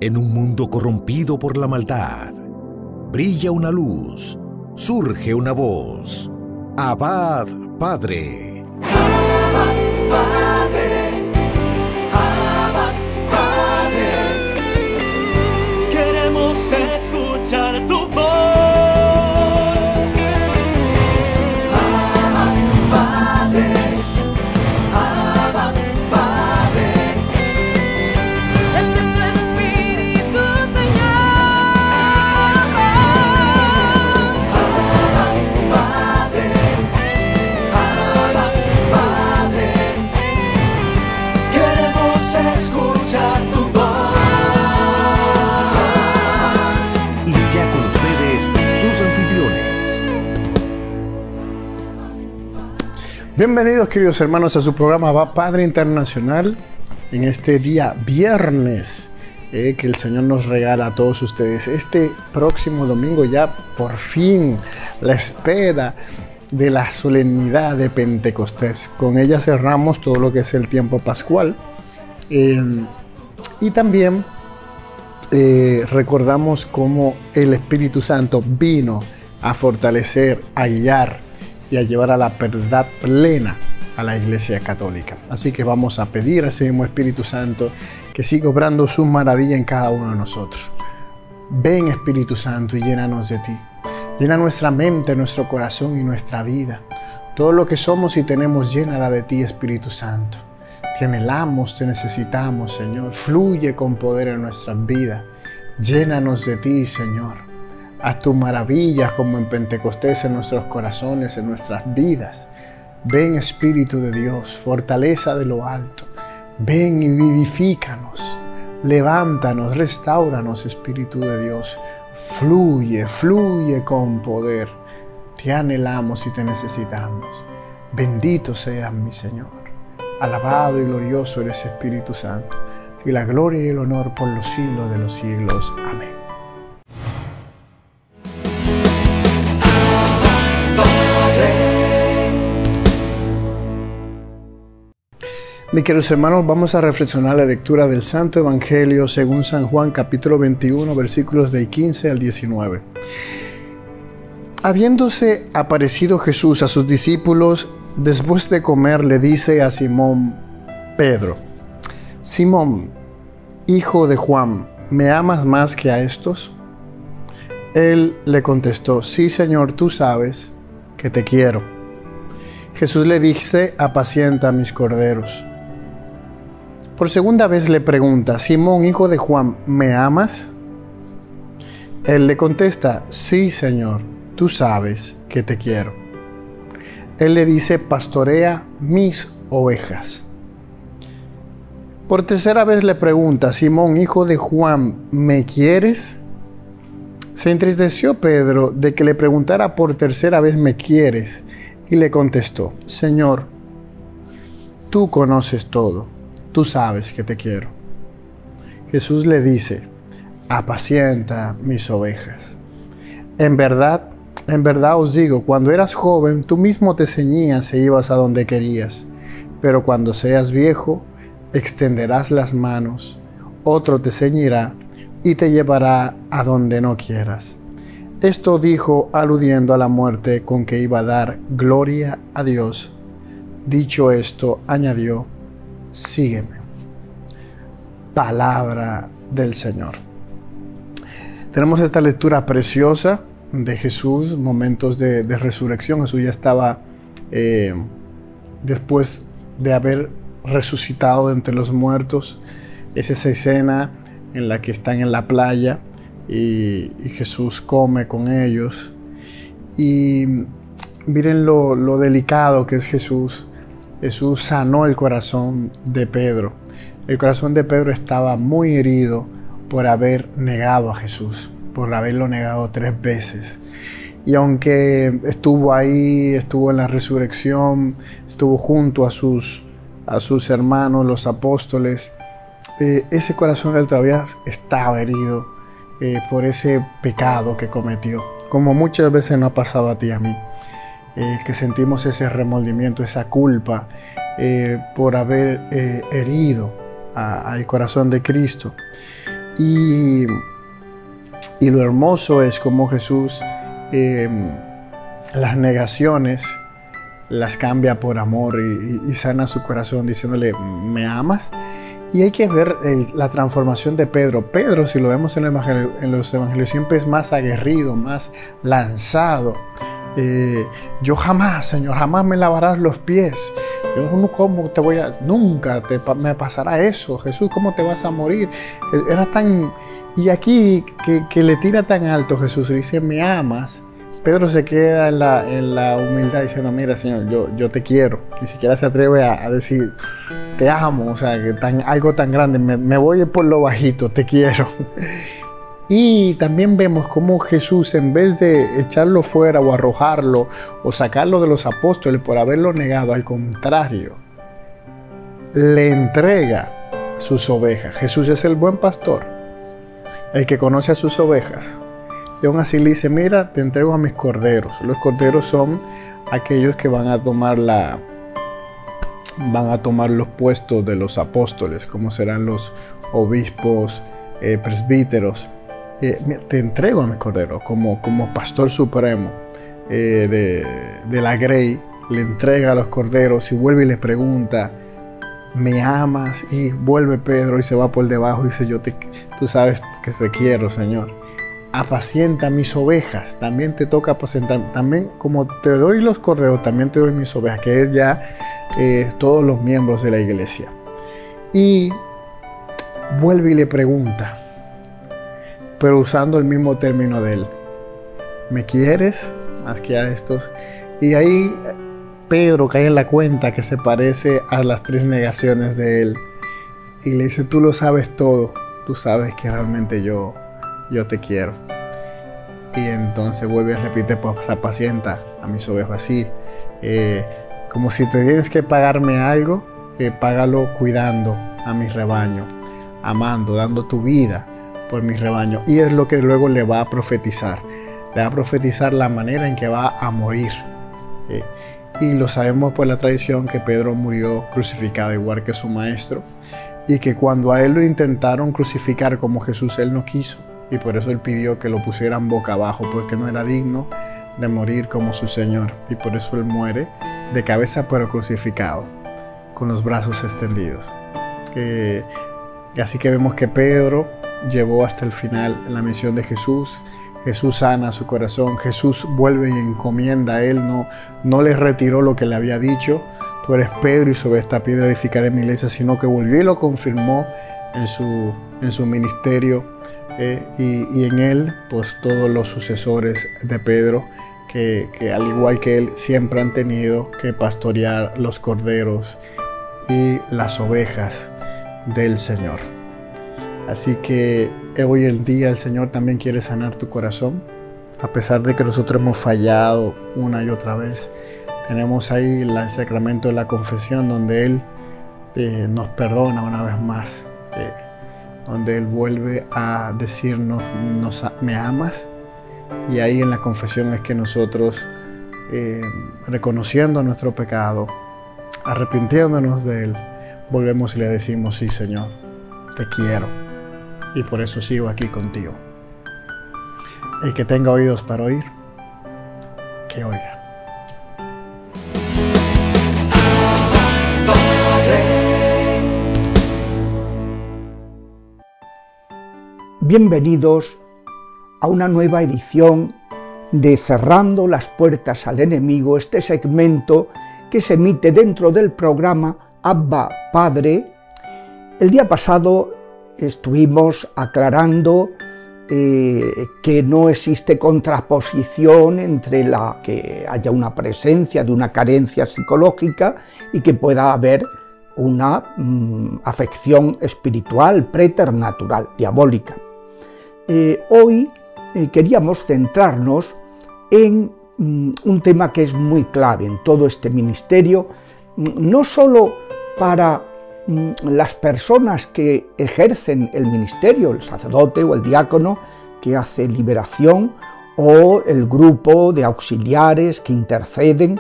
En un mundo corrompido por la maldad, brilla una luz, surge una voz. Abad, Padre. Abba, Padre. Abba, Padre. Queremos escuchar tu voz. Abba, Padre. Abba, Padre. Envía tu Espíritu, Señor. Abba, Padre. Abba, Padre. Queremos escuchar tu voz. Y ya con ustedes, sus anfitriones. Bienvenidos, queridos hermanos, a su programa Abba Padre Internacional en este día viernes que el Señor nos regala a todos ustedes. Este próximo domingo ya por fin la espera de la solemnidad de Pentecostés. Con ella cerramos todo lo que es el tiempo pascual y también recordamos cómo el Espíritu Santo vino a fortalecer, a guiar y a llevar a la verdad plena a la Iglesia Católica. Así que vamos a pedir a ese mismo Espíritu Santo que siga obrando su maravilla en cada uno de nosotros. Ven, Espíritu Santo, y llénanos de ti. Llena nuestra mente, nuestro corazón y nuestra vida. Todo lo que somos y tenemos, llénala de ti, Espíritu Santo. Te anhelamos, te necesitamos, Señor. Fluye con poder en nuestras vidas. Llénanos de ti, Señor. Haz tus maravillas como en Pentecostés en nuestros corazones, en nuestras vidas. Ven, Espíritu de Dios, fortaleza de lo alto. Ven y vivifícanos. Levántanos, restáuranos, Espíritu de Dios. Fluye, fluye con poder. Te anhelamos y te necesitamos. Bendito seas, mi Señor. Alabado y glorioso eres, Espíritu Santo. Y la gloria y el honor por los siglos de los siglos. Amén. Mis queridos hermanos, vamos a reflexionar la lectura del Santo Evangelio según San Juan, capítulo 21, versículos del 15 al 19. Habiéndose aparecido Jesús a sus discípulos, después de comer, le dice a Simón Pedro: Simón, hijo de Juan, ¿me amas más que a estos? Él le contestó: Sí, Señor, tú sabes que te quiero. Jesús le dice: apacienta mis corderos. Por segunda vez le pregunta: Simón, hijo de Juan, ¿me amas? Él le contesta: Sí, Señor, tú sabes que te quiero. Él le dice: pastorea mis ovejas. Por tercera vez le pregunta: Simón, hijo de Juan, ¿me quieres? Se entristeció Pedro de que le preguntara por tercera vez: ¿me quieres? Y le contestó: Señor, tú conoces todo, tú sabes que te quiero. Jesús le dice: apacienta mis ovejas. En verdad os digo, cuando eras joven, tú mismo te ceñías e ibas a donde querías. Pero cuando seas viejo, extenderás las manos, otro te ceñirá y te llevará a donde no quieras. Esto dijo aludiendo a la muerte con que iba a dar gloria a Dios. Dicho esto, añadió: sígueme. Palabra del Señor. Tenemos esta lectura preciosa de Jesús, momentos de resurrección. Jesús ya estaba, después de haber resucitado de entre los muertos, es esa escena en la que están en la playa y Jesús come con ellos. Y miren lo delicado que es Jesús. Jesús sanó el corazón de Pedro. El corazón de Pedro estaba muy herido por haber negado a Jesús, por haberlo negado 3 veces. Y aunque estuvo ahí, estuvo en la resurrección, estuvo junto a sus hermanos, los apóstoles, ese corazón de él todavía estaba herido por ese pecado que cometió. Como muchas veces nos ha pasado a ti y a mí, que sentimos ese remordimiento, esa culpa por haber herido al corazón de Cristo. Y lo hermoso es cómo Jesús las negaciones las cambia por amor y sana su corazón diciéndole, ¿me amas? Y hay que ver la transformación de Pedro. Pedro, si lo vemos en los evangelios, siempre es más aguerrido, más lanzado. Yo jamás, Señor, jamás me lavarás los pies. Yo, ¿cómo te voy a...? Nunca me pasará eso. Jesús, ¿cómo te vas a morir? Era tan... Y aquí, que le tira tan alto Jesús, y dice, ¿me amas? Pedro se queda en la humildad diciendo, mira, Señor, yo te quiero. Ni siquiera se atreve a decir, te amo. O sea, que algo tan grande. Me voy por lo bajito, te quiero. Y también vemos cómo Jesús, en vez de echarlo fuera o arrojarlo o sacarlo de los apóstoles por haberlo negado, al contrario, le entrega sus ovejas. Jesús es el buen pastor, el que conoce a sus ovejas. Y aún así le dice, mira, te entrego a mis corderos. Los corderos son aquellos que van a tomar los puestos de los apóstoles, como serán los obispos, presbíteros. Te entrego a mis corderos como pastor supremo de la grey. Le entrega a los corderos y vuelve y le pregunta, ¿me amas? Y vuelve Pedro y se va por debajo y dice, tú sabes que te quiero, Señor. Apacienta mis ovejas. También te toca apacentar. También, como te doy los corderos, también te doy mis ovejas, que es ya todos los miembros de la iglesia. Y vuelve y le pregunta, pero usando el mismo término de él, ¿me quieres? Más que a estos. Y ahí Pedro cae en la cuenta que se parece a las 3 negaciones de él. Y le dice, tú lo sabes todo. Tú sabes que realmente yo te quiero. Y entonces vuelve y repite, pues apacienta a mis ovejas. Así, como si te tienes que pagarme algo, págalo cuidando a mi rebaño, amando, dando tu vida por mi rebaño. Y es lo que luego le va a profetizar. Le va a profetizar la manera en que va a morir. Y lo sabemos por la tradición que Pedro murió crucificado igual que su maestro. Y que cuando a él lo intentaron crucificar como Jesús, él no quiso. Y por eso él pidió que lo pusieran boca abajo, porque no era digno de morir como su Señor. Y por eso él muere de cabeza pero crucificado, con los brazos extendidos. Y así que vemos que Pedro llevó hasta el final la misión de Jesús. Jesús sana su corazón. Jesús vuelve y encomienda a él. No le retiró lo que le había dicho. Tú eres Pedro y sobre esta piedra edificaré mi iglesia, sino que volvió y lo confirmó en su ministerio. Y en él, pues todos los sucesores de Pedro, que al igual que él, siempre han tenido que pastorear los corderos y las ovejas del Señor. Así que hoy en día el Señor también quiere sanar tu corazón. A pesar de que nosotros hemos fallado una y otra vez, tenemos ahí el sacramento de la confesión, donde Él nos perdona una vez más. Donde Él vuelve a decirnos, ¿me amas? Y ahí en la confesión es que nosotros, reconociendo nuestro pecado, arrepintiéndonos de Él, volvemos y le decimos, sí, Señor, te quiero y por eso sigo aquí contigo. El que tenga oídos para oír, que oiga. Bienvenidos a una nueva edición de Cerrando las Puertas al Enemigo, este segmento que se emite dentro del programa Abba Padre. El día pasado estuvimos aclarando que no existe contraposición entre la que haya una presencia de una carencia psicológica y que pueda haber una afección espiritual, preternatural, diabólica. Hoy queríamos centrarnos en un tema que es muy clave en todo este ministerio, no solo para las personas que ejercen el ministerio, el sacerdote o el diácono que hace liberación, o el grupo de auxiliares que interceden,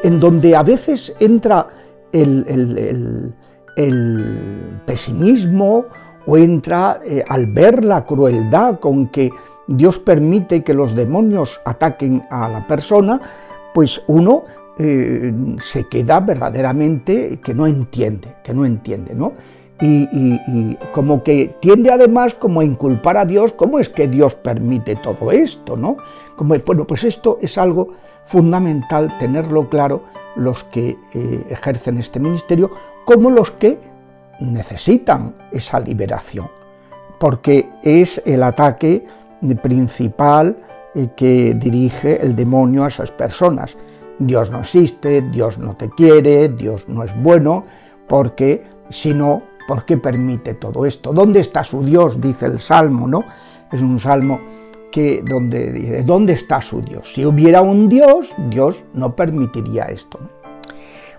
en donde a veces entra el pesimismo o entra al ver la crueldad con que Dios permite que los demonios ataquen a la persona, pues uno se queda verdaderamente que no entiende, ¿no? Y como que tiende además como a inculpar a Dios, ¿cómo es que Dios permite todo esto, no? Como, bueno, pues esto es algo fundamental tenerlo claro los que ejercen este ministerio, como los que necesitan esa liberación, porque es el ataque principal que dirige el demonio a esas personas. Dios no existe, Dios no te quiere, Dios no es bueno, porque si no, ¿por qué permite todo esto? ¿Dónde está su Dios? Dice el Salmo, ¿no? Es un salmo que donde dice, ¿dónde está su Dios? Si hubiera un Dios, Dios no permitiría esto, ¿no?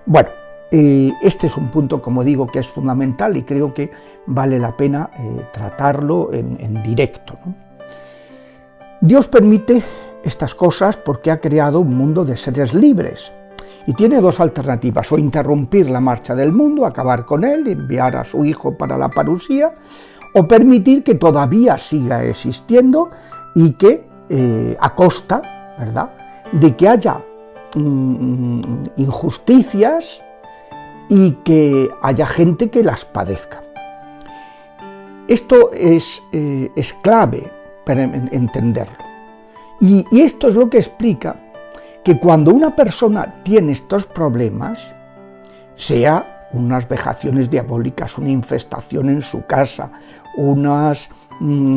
Bueno, este es un punto, como digo, que es fundamental y creo que vale la pena tratarlo en directo, ¿no? Dios permite estas cosas porque ha creado un mundo de seres libres y tiene dos alternativas: o interrumpir la marcha del mundo, acabar con él, enviar a su hijo para la parusía, o permitir que todavía siga existiendo y que a costa, ¿verdad?, de que haya injusticias y que haya gente que las padezca. Esto es clave para entenderlo. Y esto es lo que explica que cuando una persona tiene estos problemas, sea unas vejaciones diabólicas, una infestación en su casa, unas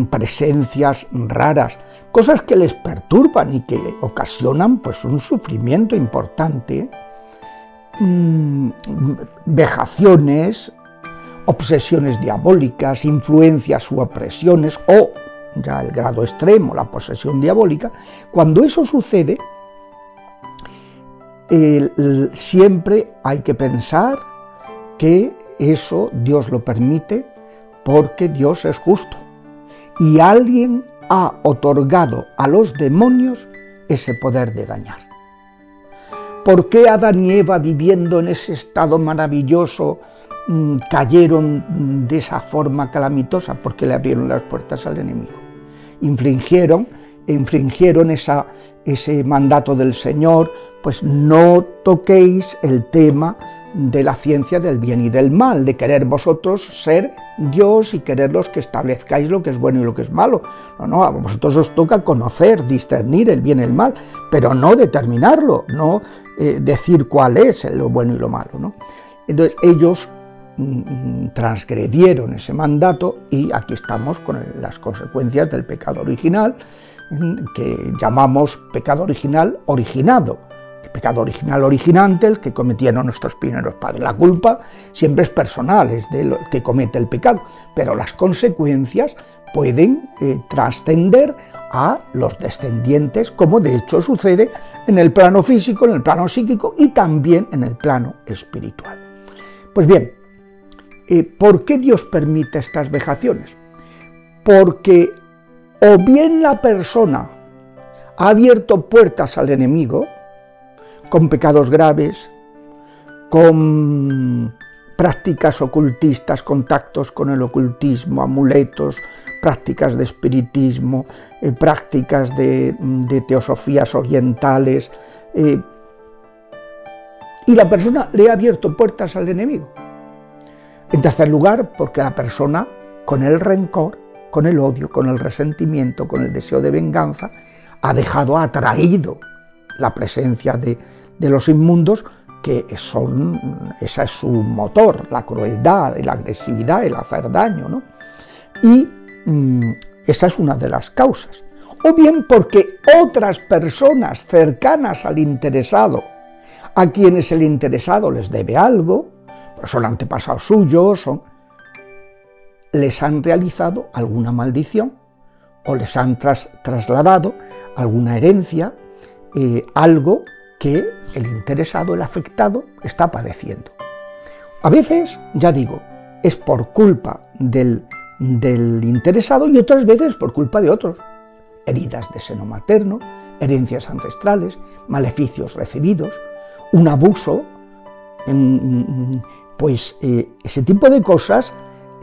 presencias raras, cosas que les perturban y que ocasionan pues un sufrimiento importante, vejaciones, obsesiones diabólicas, influencias u opresiones, o ya el grado extremo, la posesión diabólica, cuando eso sucede, siempre hay que pensar que eso Dios lo permite porque Dios es justo y alguien ha otorgado a los demonios ese poder de dañar. ¿Por qué Adán y Eva, viviendo en ese estado maravilloso, cayeron de esa forma calamitosa? Porque le abrieron las puertas al enemigo. Infringieron ese mandato del Señor, pues no toquéis el tema de la ciencia del bien y del mal, de querer vosotros ser Dios y querer los que establezcáis lo que es bueno y lo que es malo. No, a vosotros os toca conocer, discernir el bien y el mal, pero no determinarlo, no decir cuál es lo bueno y lo malo, ¿no? Entonces ellos transgredieron ese mandato y aquí estamos con las consecuencias del pecado original, que llamamos pecado original originado. El pecado original originante, el que cometieron nuestros primeros padres. La culpa siempre es personal, es del que comete el pecado, pero las consecuencias pueden trascender a los descendientes, como de hecho sucede en el plano físico, en el plano psíquico y también en el plano espiritual. Pues bien, ¿por qué Dios permite estas vejaciones? Porque o bien la persona ha abierto puertas al enemigo, con pecados graves, con prácticas ocultistas, contactos con el ocultismo, amuletos, prácticas de espiritismo, prácticas de teosofías orientales, y la persona le ha abierto puertas al enemigo. En tercer lugar, porque la persona, con el rencor, con el odio, con el resentimiento, con el deseo de venganza, ha dejado atraído la presencia de los inmundos, que esa es su motor, la crueldad, la agresividad, el hacer daño, ¿no? Y esa es una de las causas. O bien porque otras personas cercanas al interesado, a quienes el interesado les debe algo, pues son antepasados suyos, les han realizado alguna maldición o les han trasladado alguna herencia, algo que el interesado, el afectado, está padeciendo. A veces, ya digo, es por culpa del interesado y otras veces por culpa de otros. Heridas de seno materno, herencias ancestrales, maleficios recibidos, un abuso, pues ese tipo de cosas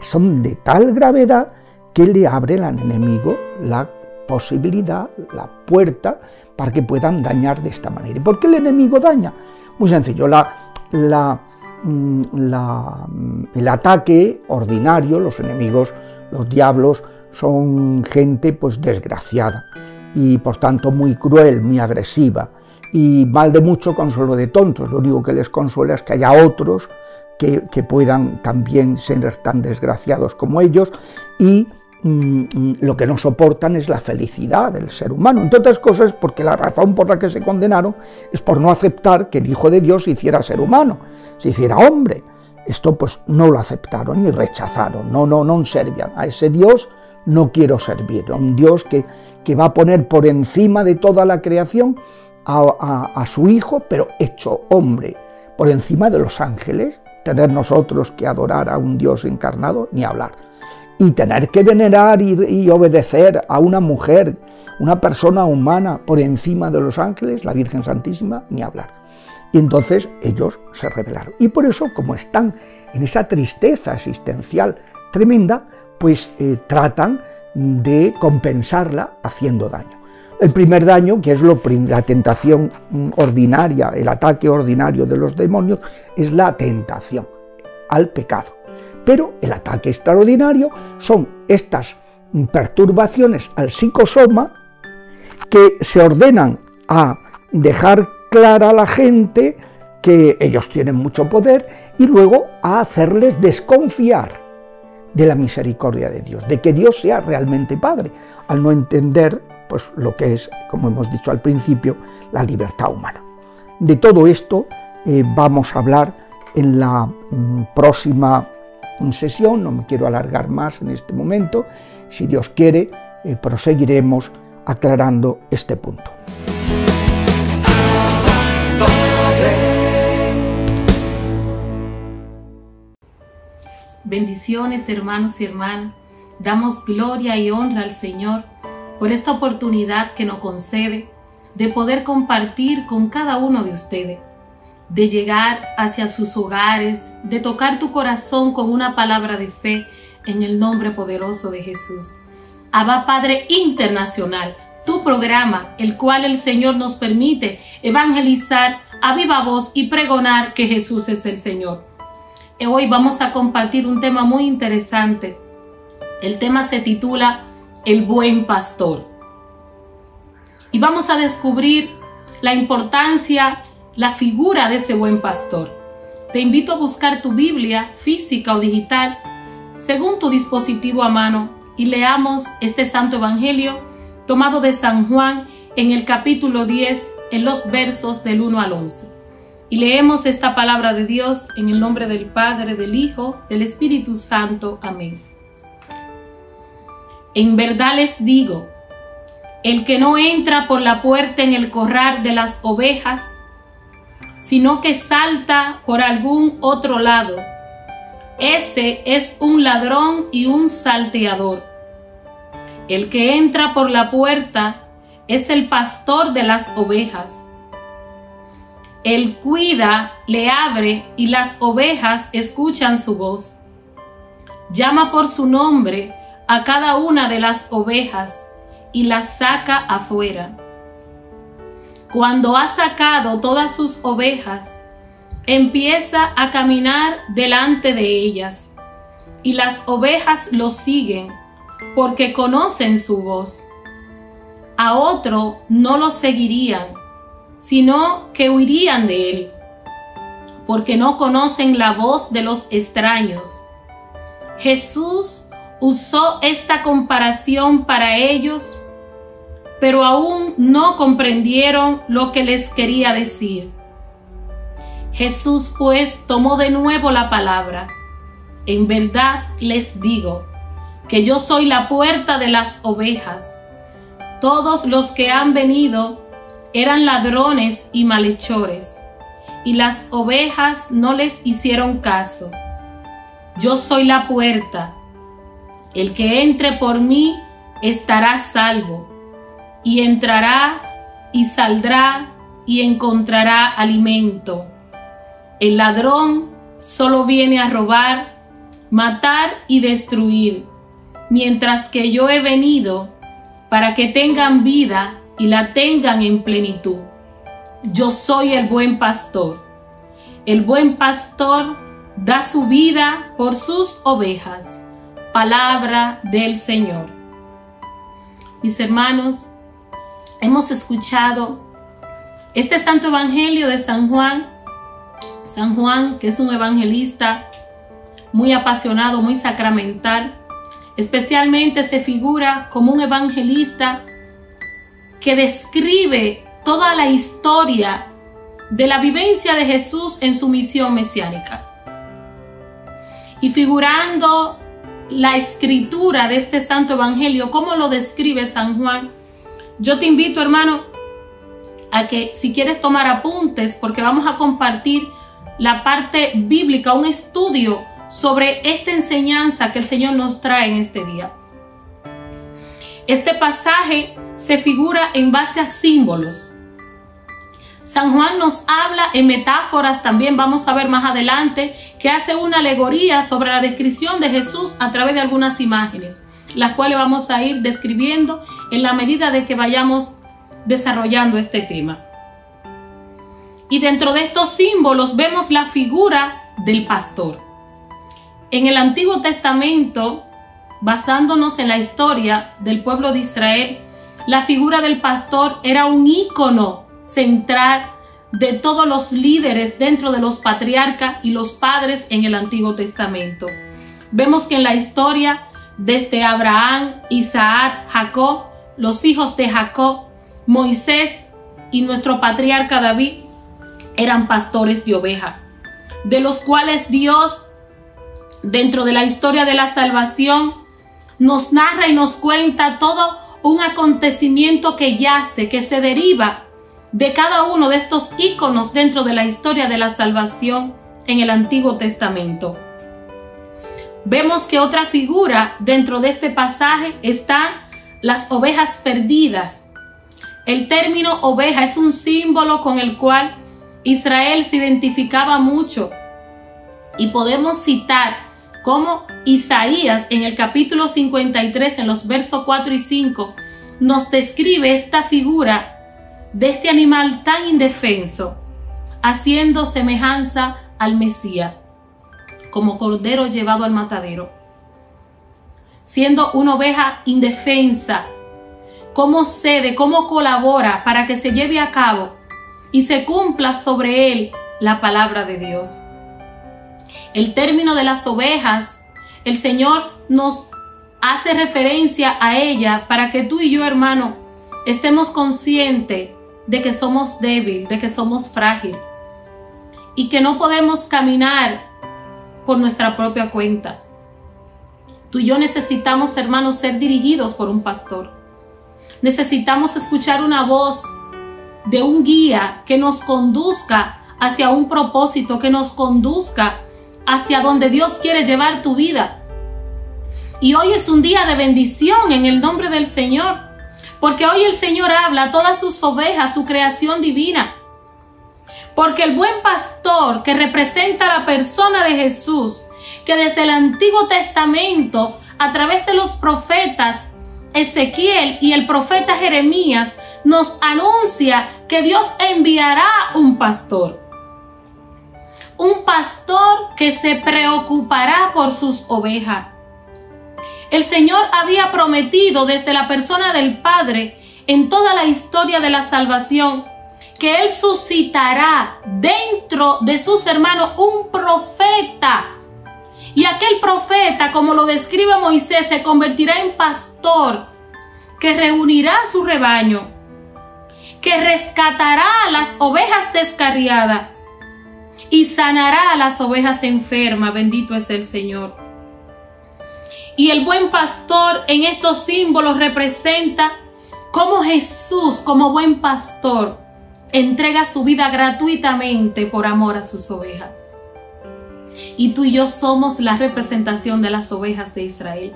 son de tal gravedad que le abren al enemigo la posibilidad, la puerta, para que puedan dañar de esta manera. ¿Y por qué el enemigo daña? Muy sencillo, el ataque ordinario, los enemigos, los diablos, son gente pues desgraciada y por tanto muy cruel, muy agresiva, y mal de mucho consuelo de tontos. Lo único que les consuela es que haya otros que puedan también ser tan desgraciados como ellos, y lo que no soportan es la felicidad del ser humano, entre otras cosas porque la razón por la que se condenaron es por no aceptar que el Hijo de Dios se hiciera ser humano, se hiciera hombre. Esto pues no lo aceptaron y rechazaron, no servían. A ese Dios no quiero servir, a un Dios que va a poner por encima de toda la creación a su Hijo, pero hecho hombre, por encima de los ángeles. Tener nosotros que adorar a un Dios encarnado, ni hablar. Y tener que venerar y obedecer a una mujer, una persona humana por encima de los ángeles, la Virgen Santísima, ni hablar. Y entonces ellos se rebelaron. Y por eso, como están en esa tristeza existencial tremenda, pues tratan de compensarla haciendo daño. El primer daño, que es la tentación ordinaria, el ataque ordinario de los demonios, es la tentación al pecado. Pero el ataque extraordinario son estas perturbaciones al psicosoma que se ordenan a dejar clara a la gente que ellos tienen mucho poder y luego a hacerles desconfiar de la misericordia de Dios, de que Dios sea realmente Padre, al no entender pues lo que es, como hemos dicho al principio, la libertad humana. De todo esto vamos a hablar en la próxima sesión, no me quiero alargar más en este momento. Si Dios quiere, proseguiremos aclarando este punto. Bendiciones, hermanos y hermanas. Damos gloria y honra al Señor por esta oportunidad que nos concede de poder compartir con cada uno de ustedes, de llegar hacia sus hogares, de tocar tu corazón con una palabra de fe en el nombre poderoso de Jesús. Abba Padre Internacional, tu programa, el cual el Señor nos permite evangelizar a viva voz y pregonar que Jesús es el Señor. Hoy vamos a compartir un tema muy interesante. El tema se titula El Buen Pastor. Y vamos a descubrir la importancia, la figura de ese buen pastor. Te invito a buscar tu Biblia física o digital según tu dispositivo a mano y leamos este santo evangelio tomado de San Juan en el capítulo 10 en los versos del 1 al 11. Y leemos esta palabra de Dios en el nombre del Padre, del Hijo, del Espíritu Santo. Amén. En verdad les digo, el que no entra por la puerta en el corral de las ovejas, sino que salta por algún otro lado, ese es un ladrón y un salteador. El que entra por la puerta es el pastor de las ovejas. Él cuida, le abre y las ovejas escuchan su voz. Llama por su nombre a cada una de las ovejas y las saca afuera. Cuando ha sacado todas sus ovejas, empieza a caminar delante de ellas, y las ovejas lo siguen, porque conocen su voz. A otro no lo seguirían, sino que huirían de él, porque no conocen la voz de los extraños. Jesús usó esta comparación para ellos, pero aún no comprendieron lo que les quería decir. Jesús pues tomó de nuevo la palabra. En verdad les digo que yo soy la puerta de las ovejas. Todos los que han venido eran ladrones y malhechores, y las ovejas no les hicieron caso. Yo soy la puerta. El que entre por mí estará salvo, y entrará y saldrá y encontrará alimento. El ladrón solo viene a robar, matar y destruir, mientras que yo he venido para que tengan vida y la tengan en plenitud. Yo soy el buen pastor. El buen pastor da su vida por sus ovejas. Palabra del Señor. Mis hermanos, hemos escuchado este santo evangelio de San Juan. San Juan, que es un evangelista muy apasionado, muy sacramental, especialmente se figura como un evangelista que describe toda la historia de la vivencia de Jesús en su misión mesiánica. Y figurando la escritura de este santo evangelio, cómo lo describe San Juan, yo te invito, hermano, a que si quieres tomar apuntes, porque vamos a compartir la parte bíblica, un estudio sobre esta enseñanza que el Señor nos trae en este día. Este pasaje se figura en base a símbolos. San Juan nos habla en metáforas, también vamos a ver más adelante, que hace una alegoría sobre la descripción de Jesús a través de algunas imágenes, las cuales vamos a ir describiendo en la medida de que vayamos desarrollando este tema. Y dentro de estos símbolos vemos la figura del pastor. En el Antiguo Testamento, basándonos en la historia del pueblo de Israel, la figura del pastor era un ícono central de todos los líderes dentro de los patriarcas y los padres en el Antiguo Testamento. Vemos que en la historia, desde Abraham, Isaac, Jacob, los hijos de Jacob, Moisés y nuestro patriarca David eran pastores de oveja, de los cuales Dios, dentro de la historia de la salvación, nos narra y nos cuenta todo un acontecimiento que yace, que se deriva de cada uno de estos íconos dentro de la historia de la salvación en el Antiguo Testamento. Vemos que otra figura dentro de este pasaje están las ovejas perdidas. El término oveja es un símbolo con el cual Israel se identificaba mucho, y podemos citar como Isaías en el capítulo 53, en los versos 4 y 5, nos describe esta figura de este animal tan indefenso, haciendo semejanza al Mesías, como cordero llevado al matadero, siendo una oveja indefensa. Cómo cede, cómo colabora para que se lleve a cabo y se cumpla sobre él la palabra de Dios. El término de las ovejas, el Señor nos hace referencia a ella para que tú y yo, hermano, estemos conscientes de que somos débiles, de que somos frágiles y que no podemos caminar por nuestra propia cuenta. Tú y yo necesitamos, hermanos, ser dirigidos por un pastor. Necesitamos escuchar una voz de un guía que nos conduzca hacia un propósito, que nos conduzca hacia donde Dios quiere llevar tu vida. Y hoy es un día de bendición en el nombre del Señor, porque hoy el Señor habla a todas sus ovejas, su creación divina. Porque el buen pastor, que representa la persona de Jesús, que desde el Antiguo Testamento, a través de los profetas Ezequiel y el profeta Jeremías, nos anuncia que Dios enviará un pastor. Un pastor que se preocupará por sus ovejas. El Señor había prometido desde la persona del Padre en toda la historia de la salvación que Él suscitará dentro de sus hermanos un profeta. Y aquel profeta, como lo describe Moisés, se convertirá en pastor que reunirá a su rebaño, que rescatará a las ovejas descarriadas y sanará a las ovejas enfermas. Bendito es el Señor. Y el buen pastor en estos símbolos representa cómo Jesús, como buen pastor, entrega su vida gratuitamente por amor a sus ovejas. Y tú y yo somos la representación de las ovejas de Israel.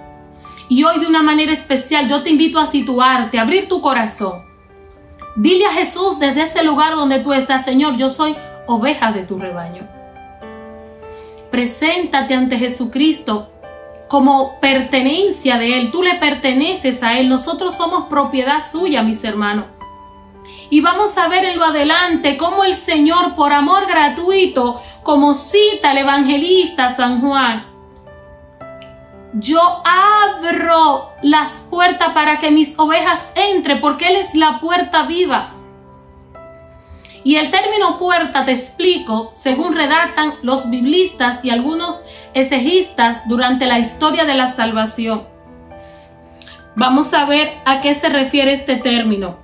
Y hoy, de una manera especial, yo te invito a situarte, a abrir tu corazón. Dile a Jesús desde ese lugar donde tú estás: Señor, yo soy oveja de tu rebaño. preséntate ante Jesucristo como pertenencia de Él. Tú le perteneces a Él. Nosotros somos propiedad suya, mis hermanos. Y vamos a ver en lo adelante cómo el Señor, por amor gratuito, como cita el evangelista San Juan, yo abro las puertas para que mis ovejas entren, porque Él es la puerta viva. Y el término puerta, te explico, según redactan los biblistas y algunos exegistas durante la historia de la salvación. Vamos a ver a qué se refiere este término.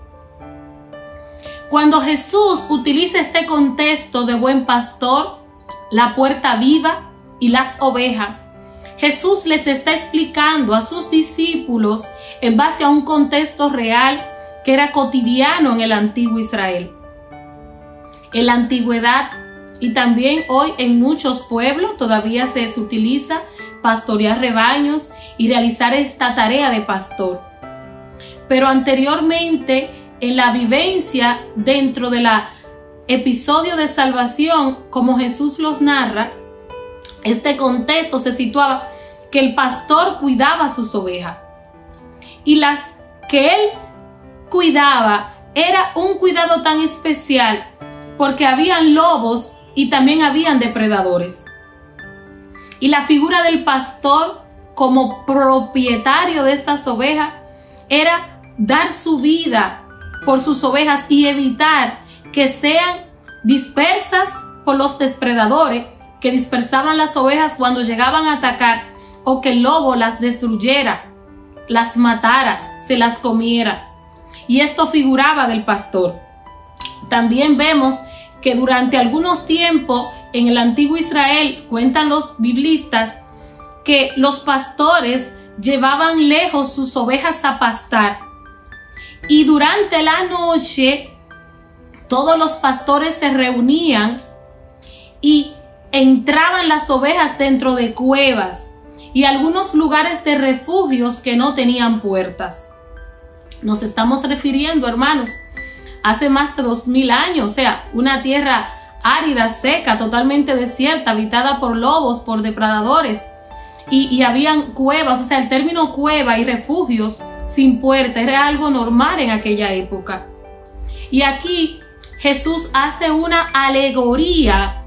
Cuando Jesús utiliza este contexto de buen pastor, la puerta viva y las ovejas, Jesús les está explicando a sus discípulos en base a un contexto real que era cotidiano en el antiguo Israel. En la antigüedad y también hoy en muchos pueblos todavía se utiliza pastorear rebaños y realizar esta tarea de pastor. Pero anteriormente, en la vivencia dentro del episodio de salvación, como Jesús los narra, este contexto se situaba que el pastor cuidaba sus ovejas. Y las que él cuidaba era un cuidado tan especial porque habían lobos y también habían depredadores. Y la figura del pastor como propietario de estas ovejas era dar su vida por sus ovejas y evitar que sean dispersas por los depredadores que dispersaban las ovejas cuando llegaban a atacar, o que el lobo las destruyera, las matara, se las comiera. Y esto figuraba del pastor. También vemos que durante algunos tiempos en el antiguo Israel, cuentan los biblistas, que los pastores llevaban lejos sus ovejas a pastar. Y durante la noche, todos los pastores se reunían y entraban las ovejas dentro de cuevas y algunos lugares de refugios que no tenían puertas. Nos estamos refiriendo, hermanos, hace más de 2000 años, o sea, una tierra árida, seca, totalmente desierta, habitada por lobos, por depredadores, y habían cuevas, o sea, el término cueva y refugios sin puerta era algo normal en aquella época. Y aquí Jesús hace una alegoría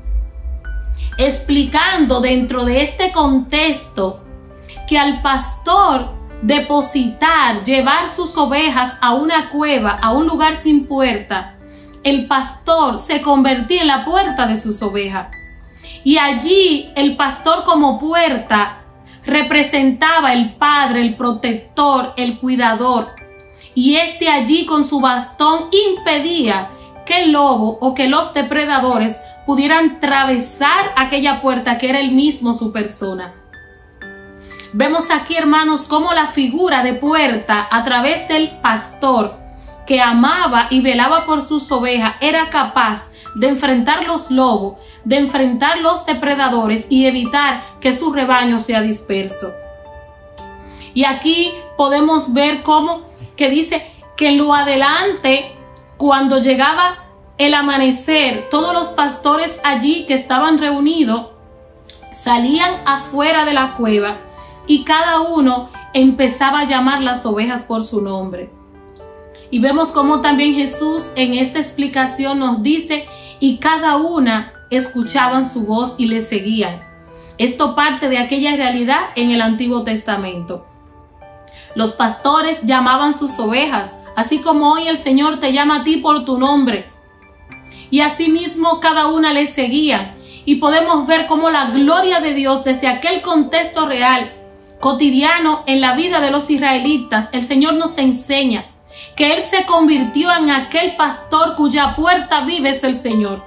explicando dentro de este contexto que al pastor depositar, llevar sus ovejas a una cueva, a un lugar sin puerta, el pastor se convertía en la puerta de sus ovejas. Y allí el pastor como puerta representaba el padre, el protector, el cuidador. Y este allí con su bastón impedía que el lobo o que los depredadores pudieran atravesar aquella puerta que era él mismo su persona. Vemos aquí, hermanos, cómo la figura de puerta a través del pastor que amaba y velaba por sus ovejas era capaz de enfrentar los lobos, de enfrentar los depredadores y evitar que su rebaño sea disperso. Y aquí podemos ver cómo que dice que en lo adelante, cuando llegaba el amanecer, todos los pastores allí que estaban reunidos salían afuera de la cueva y cada uno empezaba a llamar las ovejas por su nombre. Y vemos cómo también Jesús en esta explicación nos dice, y cada una escuchaban su voz y le seguían. Esto parte de aquella realidad en el Antiguo Testamento. Los pastores llamaban sus ovejas, así como hoy el Señor te llama a ti por tu nombre. Y asimismo cada una le seguía. Y podemos ver cómo la gloria de Dios desde aquel contexto real, cotidiano en la vida de los israelitas, el Señor nos enseña que Él se convirtió en aquel pastor cuya puerta vive es el Señor.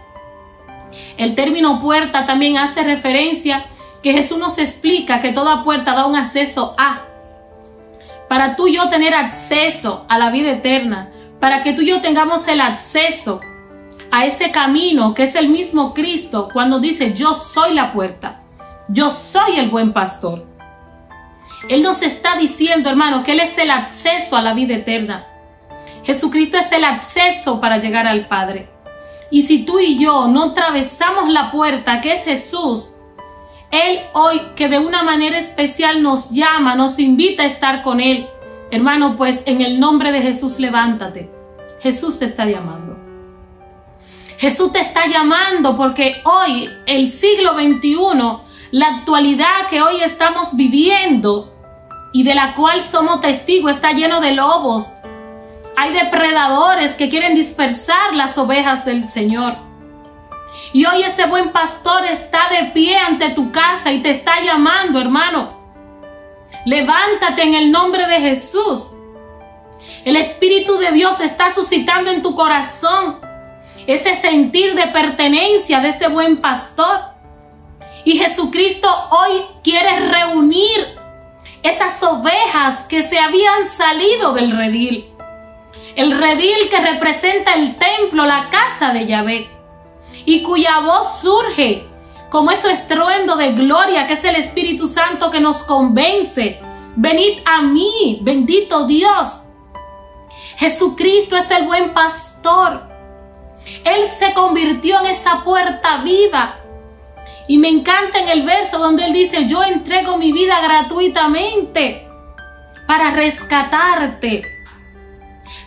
El término puerta también hace referencia que Jesús nos explica que toda puerta da un acceso a. Para tú y yo tener acceso a la vida eterna, para que tú y yo tengamos el acceso a ese camino que es el mismo Cristo cuando dice yo soy la puerta, yo soy el buen pastor. Él nos está diciendo, hermano, que Él es el acceso a la vida eterna. Jesucristo es el acceso para llegar al Padre. Y si tú y yo no atravesamos la puerta que es Jesús, Él hoy, que de una manera especial nos llama, nos invita a estar con Él. Hermano, pues en el nombre de Jesús, levántate. Jesús te está llamando. Jesús te está llamando porque hoy, el siglo XXI, la actualidad que hoy estamos viviendo y de la cual somos testigos, está lleno de lobos. Hay depredadores que quieren dispersar las ovejas del Señor. Y hoy ese buen pastor está de pie ante tu casa y te está llamando, hermano. Levántate en el nombre de Jesús. El Espíritu de Dios está suscitando en tu corazón ese sentir de pertenencia de ese buen pastor. Y Jesucristo hoy quiere reunir esas ovejas que se habían salido del redil. El redil que representa el templo, la casa de Yahvé, y cuya voz surge como ese estruendo de gloria que es el Espíritu Santo que nos convence. Venid a mí, bendito Dios. Jesucristo es el buen pastor. Él se convirtió en esa puerta viva. Y me encanta en el verso donde Él dice, yo entrego mi vida gratuitamente para rescatarte,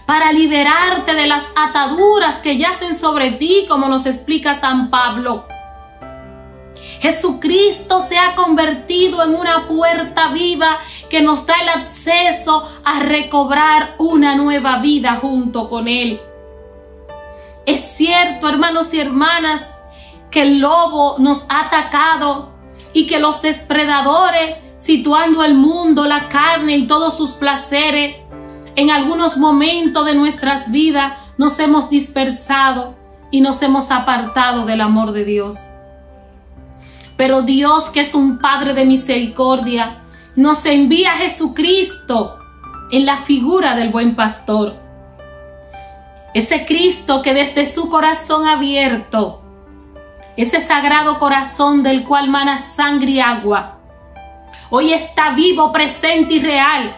para liberarte de las ataduras que yacen sobre ti, como nos explica San Pablo. Jesucristo se ha convertido en una puerta viva que nos da el acceso a recobrar una nueva vida junto con Él. Es cierto, hermanos y hermanas, que el lobo nos ha atacado y que los depredadores, situando el mundo, la carne y todos sus placeres, en algunos momentos de nuestras vidas nos hemos dispersado y nos hemos apartado del amor de Dios. Pero Dios, que es un Padre de misericordia, nos envía a Jesucristo en la figura del buen pastor. Ese Cristo que desde su corazón abierto, ese sagrado corazón del cual mana sangre y agua, hoy está vivo, presente y real.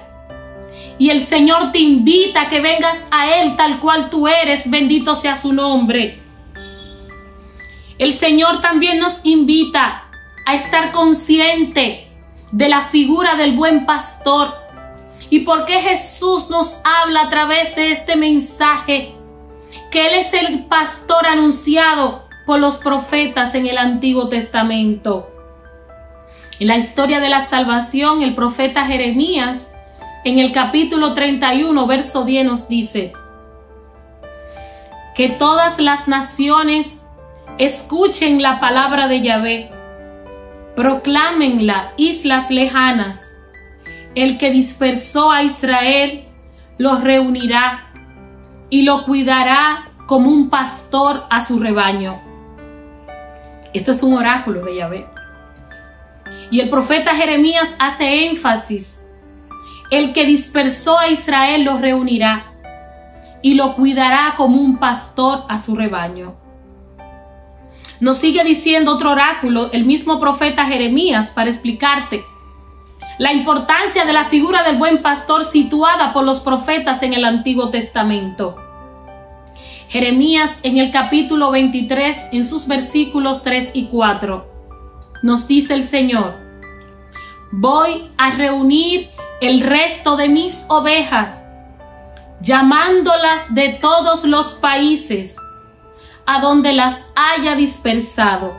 Y el Señor te invita a que vengas a Él tal cual tú eres, bendito sea su nombre. El Señor también nos invita a estar consciente de la figura del buen pastor. ¿Y por qué Jesús nos habla a través de este mensaje? Que Él es el pastor anunciado por los profetas en el Antiguo Testamento. En la historia de la salvación, el profeta Jeremías, en el capítulo 31, verso 10, nos dice: que todas las naciones escuchen la palabra de Yahvé, proclámenla, islas lejanas. El que dispersó a Israel los reunirá y lo cuidará como un pastor a su rebaño. Esto es un oráculo de Yahvé. Y el profeta Jeremías hace énfasis: el que dispersó a Israel lo reunirá y lo cuidará como un pastor a su rebaño. Nos sigue diciendo otro oráculo, el mismo profeta Jeremías, para explicarte la importancia de la figura del buen pastor situada por los profetas en el Antiguo Testamento. Jeremías, en el capítulo 23, en sus versículos 3 y 4, nos dice el Señor: voy a reunir el resto de mis ovejas, llamándolas de todos los países, a donde las haya dispersado.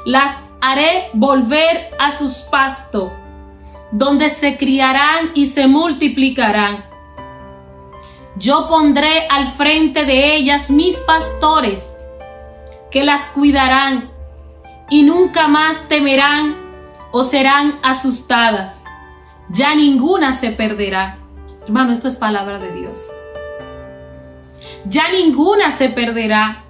Las haré volver a sus pastos, donde se criarán y se multiplicarán. Yo pondré al frente de ellas mis pastores, que las cuidarán, y nunca más temerán o serán asustadas. Ya ninguna se perderá. Hermano, esto es palabra de Dios. Ya ninguna se perderá.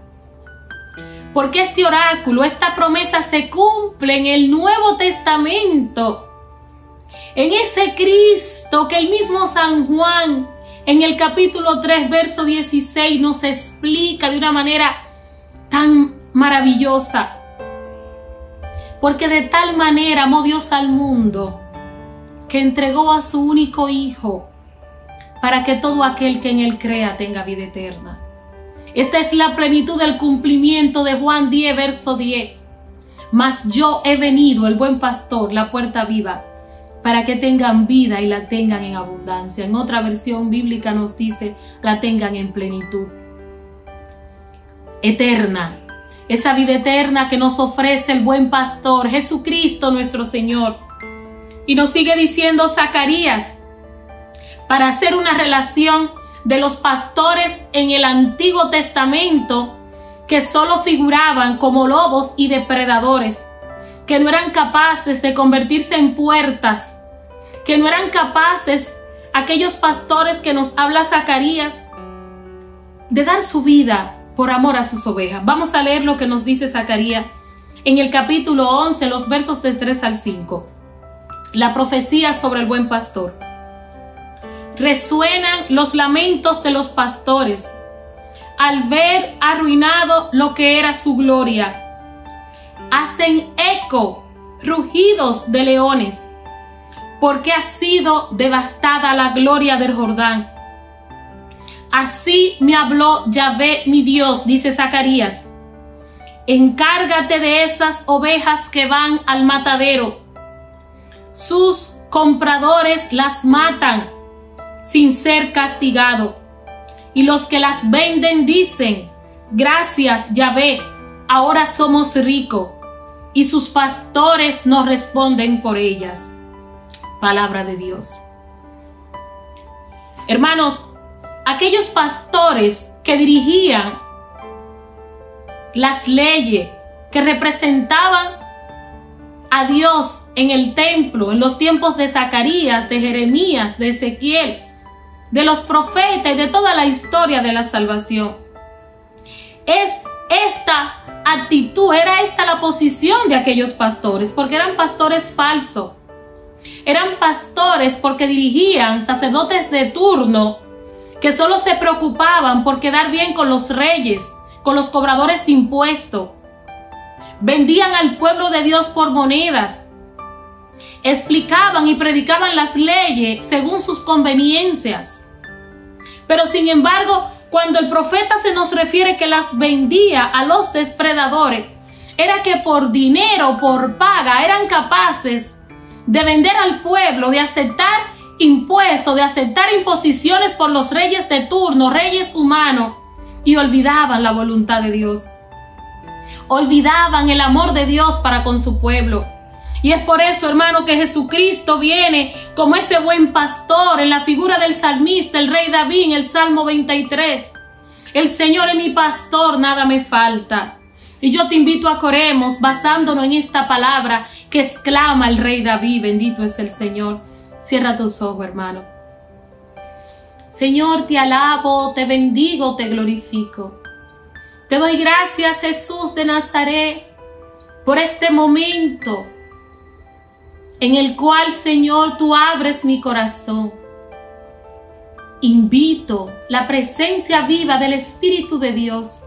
Porque este oráculo, esta promesa se cumple en el Nuevo Testamento. En ese Cristo que el mismo San Juan, en el capítulo 3, verso 16, nos explica de una manera tan maravillosa. Porque de tal manera amó Dios al mundo, que entregó a su único Hijo, para que todo aquel que en Él crea tenga vida eterna. Esta es la plenitud del cumplimiento de Juan 10, verso 10. Mas yo he venido, el buen pastor, la puerta viva, para que tengan vida y la tengan en abundancia. En otra versión bíblica nos dice, la tengan en plenitud. Eterna, esa vida eterna que nos ofrece el buen pastor, Jesucristo nuestro Señor. Y nos sigue diciendo Zacarías, para hacer una relación de los pastores en el Antiguo Testamento, que solo figuraban como lobos y depredadores, que no eran capaces de convertirse en puertas, que no eran capaces, aquellos pastores que nos habla Zacarías, de dar su vida por amor a sus ovejas. Vamos a leer lo que nos dice Zacarías en el capítulo 11, los versos de 3 al 5. La profecía sobre el buen pastor. Resuenan los lamentos de los pastores al ver arruinado lo que era su gloria. Hacen eco rugidos de leones, porque ha sido devastada la gloria del Jordán. Así me habló Yahvé mi Dios, dice Zacarías. Encárgate de esas ovejas que van al matadero. Sus compradores las matan sin ser castigado. Y los que las venden dicen, gracias Yahvé, ahora somos ricos. Y sus pastores nos responden por ellas. Palabra de Dios. Hermanos, aquellos pastores que dirigían las leyes, que representaban a Dios en el templo, en los tiempos de Zacarías, de Jeremías, de Ezequiel, de los profetas y de toda la historia de la salvación. Es esta actitud, era esta la posición de aquellos pastores, porque eran pastores falsos. Eran pastores porque dirigían sacerdotes de turno que solo se preocupaban por quedar bien con los reyes, con los cobradores de impuestos. Vendían al pueblo de Dios por monedas. Explicaban y predicaban las leyes según sus conveniencias. Pero sin embargo, cuando el profeta se nos refiere que las vendía a los depredadores, era que por dinero, por paga, eran capaces de vender al pueblo, de aceptar impuestos, de aceptar imposiciones por los reyes de turno, reyes humanos, y olvidaban la voluntad de Dios. Olvidaban el amor de Dios para con su pueblo. Y es por eso, hermano, que Jesucristo viene como ese buen pastor en la figura del salmista, el rey David, en el Salmo 23. El Señor es mi pastor, nada me falta. Y yo te invito a que oremos basándonos en esta palabra que exclama el rey David, bendito es el Señor. Cierra tus ojos, hermano. Señor, te alabo, te bendigo, te glorifico. Te doy gracias, Jesús de Nazaret, por este momento en el cual, Señor, tú abres mi corazón. Invito la presencia viva del Espíritu de Dios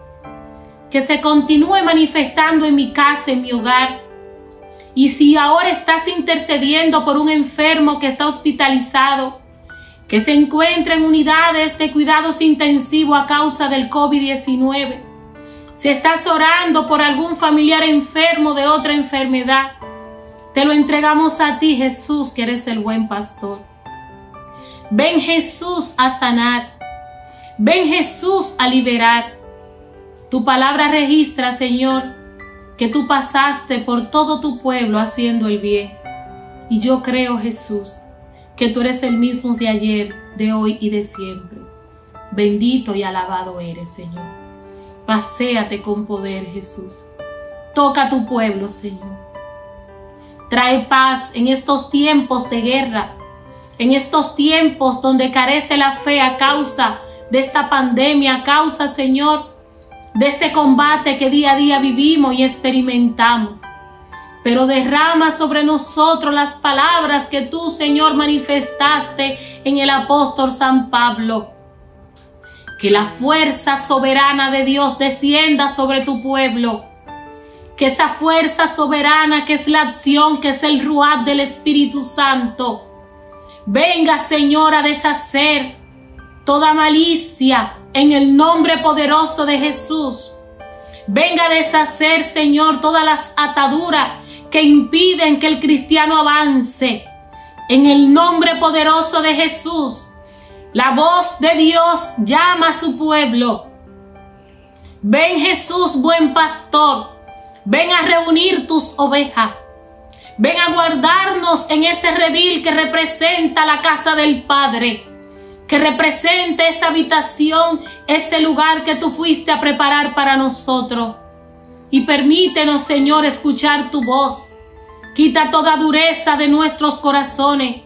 que se continúe manifestando en mi casa, en mi hogar. Y si ahora estás intercediendo por un enfermo que está hospitalizado, que se encuentra en unidades de cuidados intensivos a causa del COVID-19, si estás orando por algún familiar enfermo de otra enfermedad, te lo entregamos a ti, Jesús, que eres el buen pastor. Ven, Jesús, a sanar. Ven, Jesús, a liberar. Tu palabra registra, Señor, que tú pasaste por todo tu pueblo haciendo el bien. Y yo creo, Jesús, que tú eres el mismo de ayer, de hoy y de siempre. Bendito y alabado eres, Señor. Paséate con poder, Jesús. Toca a tu pueblo, Señor. Trae paz en estos tiempos de guerra, en estos tiempos donde carece la fe a causa de esta pandemia, a causa, Señor, de este combate que día a día vivimos y experimentamos. Pero derrama sobre nosotros las palabras que tú, Señor, manifestaste en el apóstol San Pablo. Que la fuerza soberana de Dios descienda sobre tu pueblo. Que esa fuerza soberana que es la acción, que es el ruaj del Espíritu Santo, venga, Señor, a deshacer toda malicia en el nombre poderoso de Jesús. Venga a deshacer, Señor, todas las ataduras que impiden que el cristiano avance. En el nombre poderoso de Jesús, la voz de Dios llama a su pueblo. Ven, Jesús, buen pastor. Ven a reunir tus ovejas. Ven a guardarnos en ese redil que representa la casa del Padre, que representa esa habitación, ese lugar que tú fuiste a preparar para nosotros. Y permítenos, Señor, escuchar tu voz. Quita toda dureza de nuestros corazones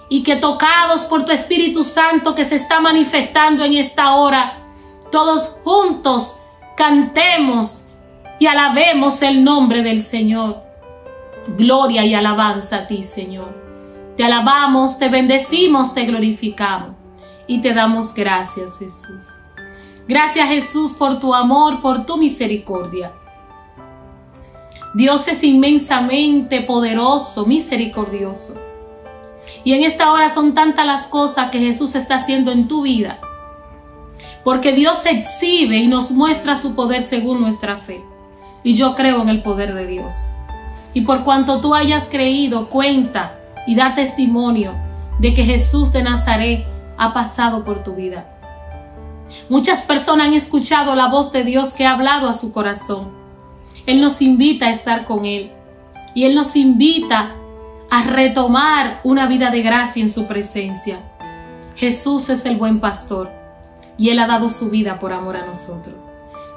y que, tocados por tu Espíritu Santo que se está manifestando en esta hora, todos juntos cantemos y alabemos el nombre del Señor. Gloria y alabanza a ti, Señor. Te alabamos, te bendecimos, te glorificamos y te damos gracias, Jesús. Gracias, Jesús, por tu amor, por tu misericordia. Dios es inmensamente poderoso, misericordioso. Y en esta hora son tantas las cosas que Jesús está haciendo en tu vida, porque Dios exhibe y nos muestra su poder según nuestra fe. Y yo creo en el poder de Dios. Y por cuanto tú hayas creído, cuenta y da testimonio de que Jesús de Nazaret ha pasado por tu vida. Muchas personas han escuchado la voz de Dios que ha hablado a su corazón. Él nos invita a estar con Él. Y Él nos invita a retomar una vida de gracia en su presencia. Jesús es el buen pastor y Él ha dado su vida por amor a nosotros.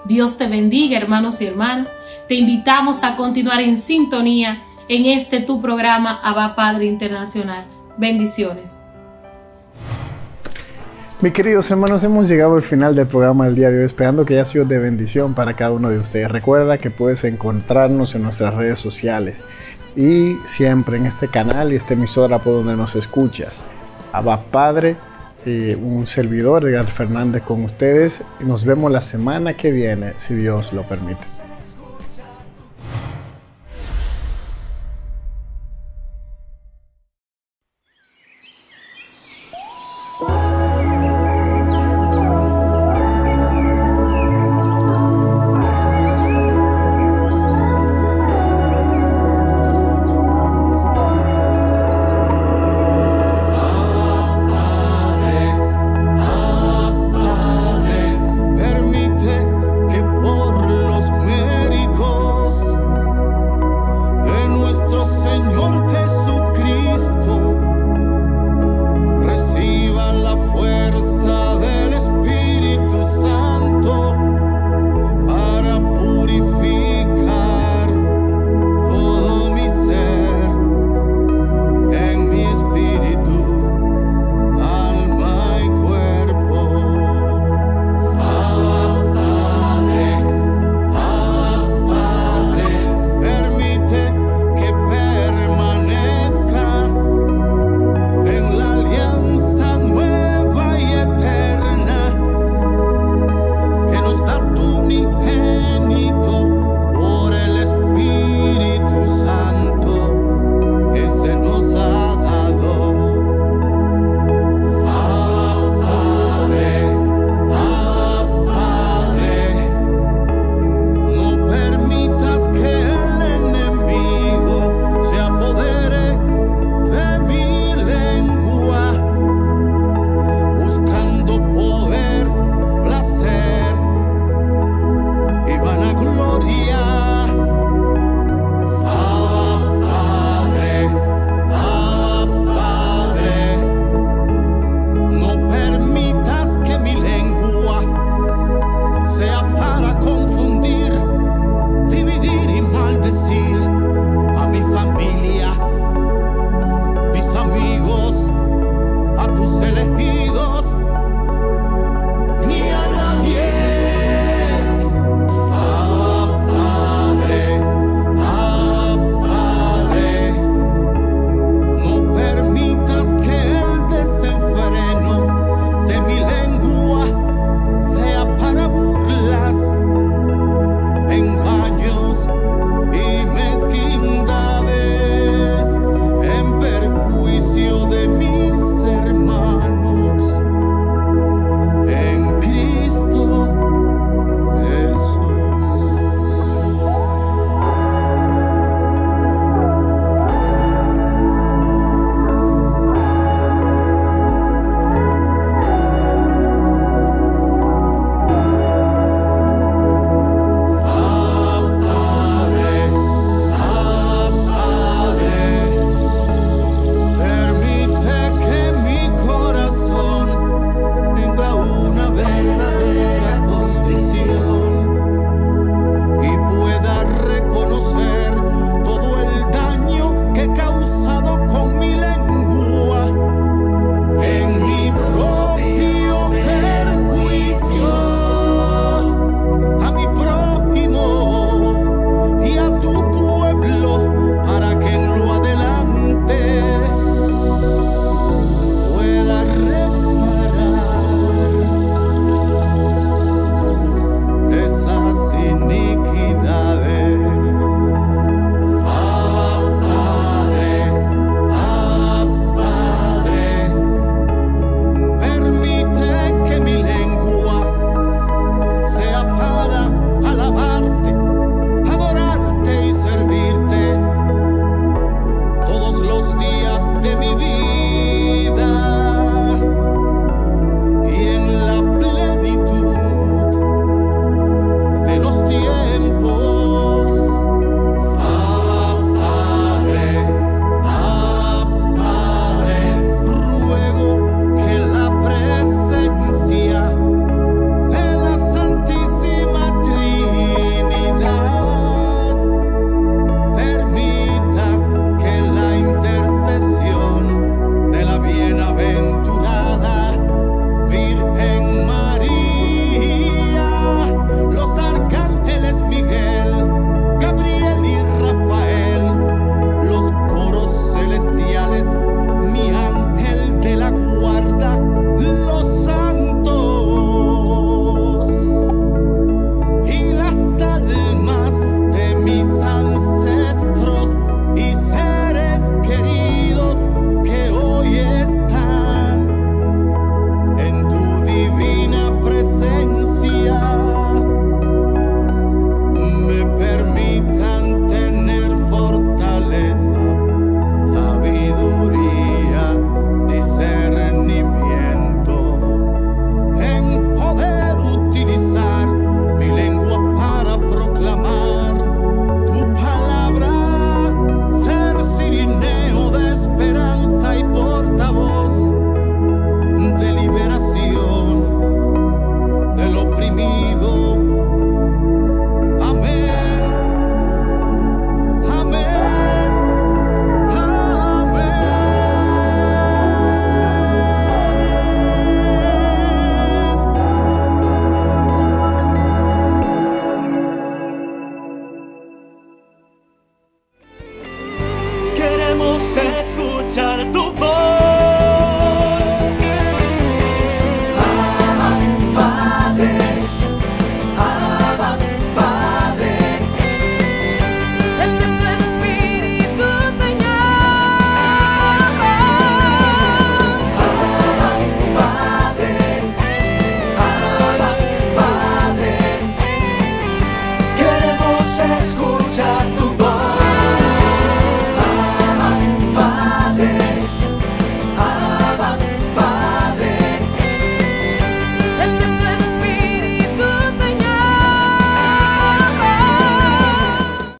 Dios te bendiga, hermanos y hermanas. Te invitamos a continuar en sintonía en este tu programa Abba Padre Internacional. Bendiciones. Mis queridos hermanos, hemos llegado al final del programa del día de hoy, esperando que haya sido de bendición para cada uno de ustedes. Recuerda que puedes encontrarnos en nuestras redes sociales y siempre en este canal y esta emisora por donde nos escuchas. Abba Padre, un servidor, Edgar Fernández, con ustedes. Y nos vemos la semana que viene, si Dios lo permite.